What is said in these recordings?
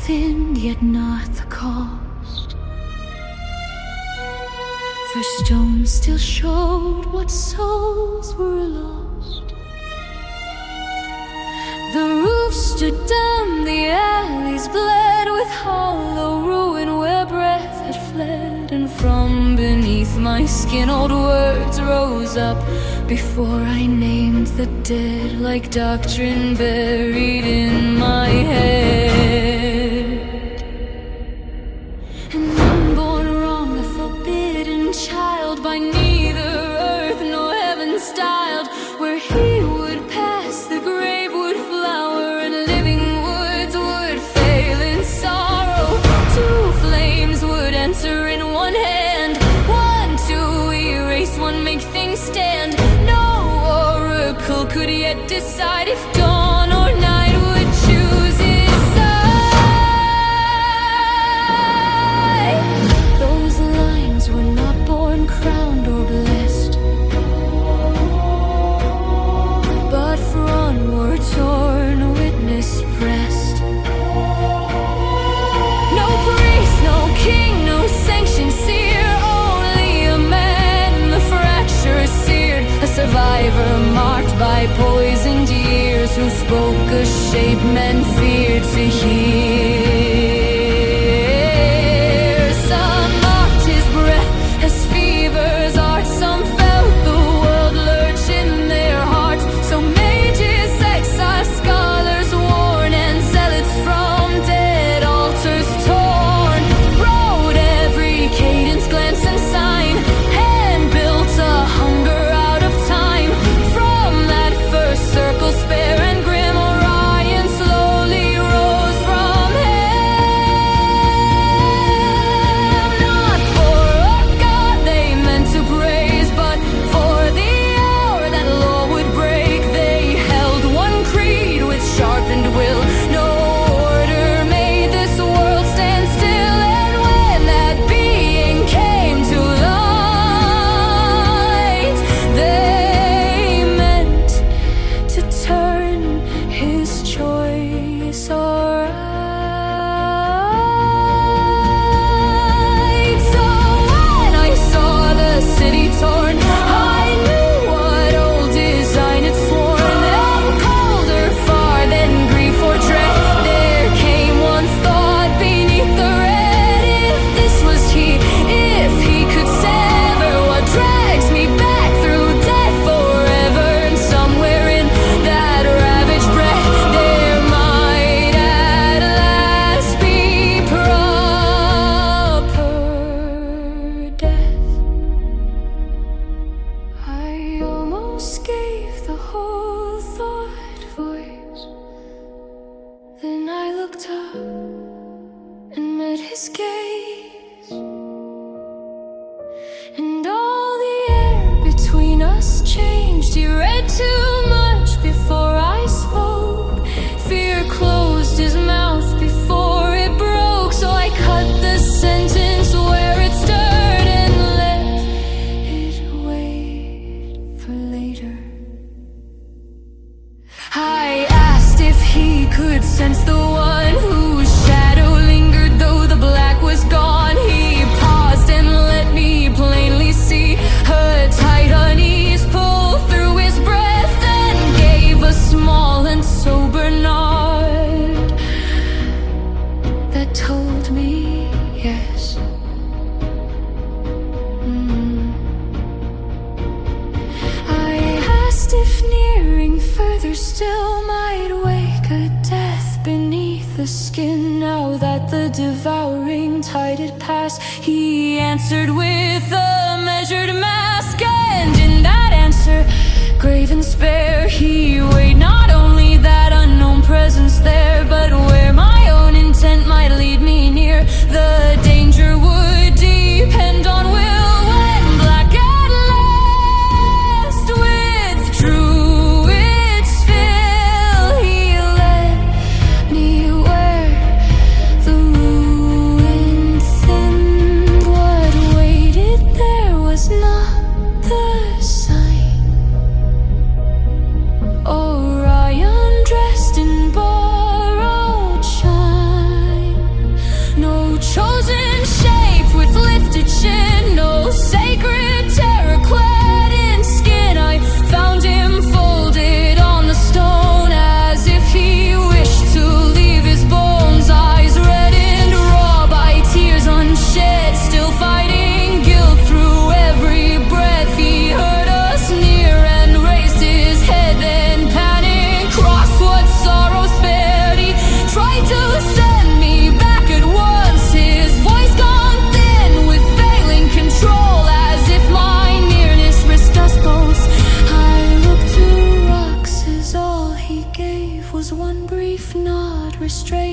thinned, yet not the cost. For stones still showed what souls were lost. The roof stood dumb, the alleys bled with hollow ruin where breath had fled. And from beneath my skin old words rose up before I named the dead, like doctrine buried in my head. An unborn wrong, a forbidden child, by neither earth nor heaven styled, where he would pass, the grave would flower, and living woods would fail in sorrow. Two flames would answer in one hand, one to erase, one make things stand. No oracle could yet decide if dawn or night would choose his side. Those lines were not born crowned or blessed, but for onward torn, witness pressed. No priest, no king, no sanctioned seer, only a man, the fracture seared, a survivor marked by poisoned years, who spoke a shape men feared to hear. Some mocked his breath as fever's art, some felt the world lurch in their hearts. So mages, exile scholars worn, and zealots from dead altars torn, wrote every cadence, glance and sign, hand built a hunger out of time. From that first circle spare and grim, Orion slowly rose from hell. Not for a god they meant to praise, but for the hour that law would break. They held one creed with sharpened will, no order made this world stand still. And when that being came to light, they meant to turn his choice alright. So when I saw the city torn, I knew what old design had sworn. Then colder far than grief or dread, there came one thought beneath the red. If this was he, if he could sever what drags me back through death forever, and somewhere in that ravaged breath there might at last be proper death. I almost gave the whole thought voice. Then I looked up and met his gaze, and all the air between us changed. He read too much before I spoke. Fear closed his mouth before it broke, so I cut the sentence where it stirred and let it wait for later. I asked if he could sense the one whose shadow lingered though the black was gone. He paused and let me plainly see her tight unease pull through his breath, then gave a small and sober nod that told me yes. I asked if nearing further still might wake a death beneath the skin. Now that the devouring tide had passed, he answered with a measured mask, and in that answer, grave and spare, he weighed not only that unknown presence there, but where my own intent might lead me near. The danger would depend on will. When black at last withdrew its fill, he led me where the ruin thinned. What waited there was not the sign. Orion dressed in borrowed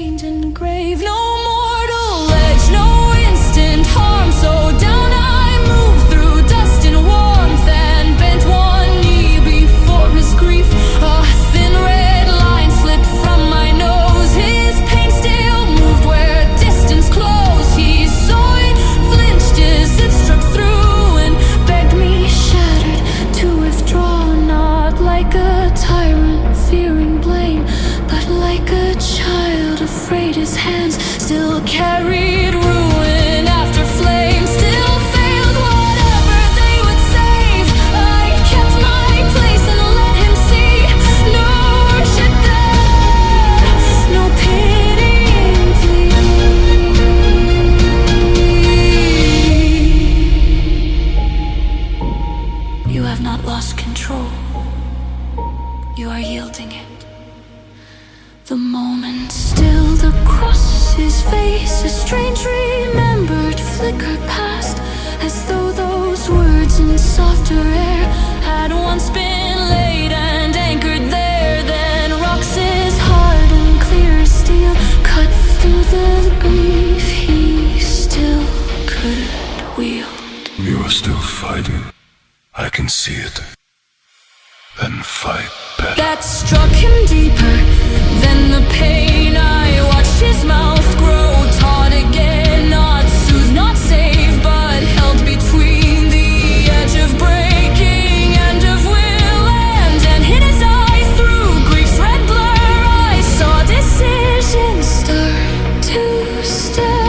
stained and grave. No mortal edge, no instant harm. So down I move through dust and warmth, and bent one knee before his grief. A thin red line slipped from my nose. His pain still moved where distance closed. He saw it, flinched as it struck through, and begged me shattered to withdraw. Not like a tyrant fearing blame, but like a child afraid his hands still carried ruin after flame. Still failed whatever they would save. I kept my place and let him see. No worship there, no pitying plea. You have not lost control. You are yielding it. The moment still, the cross his face, a strange remembered flickered past, as though those words in softer air had once been laid and anchored there. Then rocks as hard and clear as steel cut through the grief he still could wield. You are still fighting. I can see it. Then fight better. That struck him deeper than the pain. I watched his mouth grow taut again, not soothed, not saved, but held between the edge of breaking and of will. And in his eyes, through grief's red blur, I saw decision start to stir.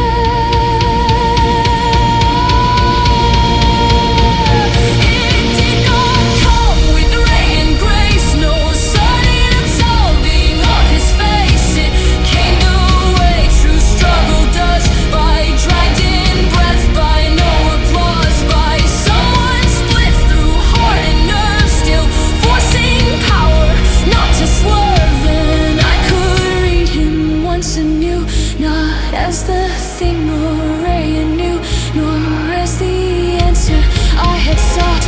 As the thing or ray anew, nor as the answer I had sought.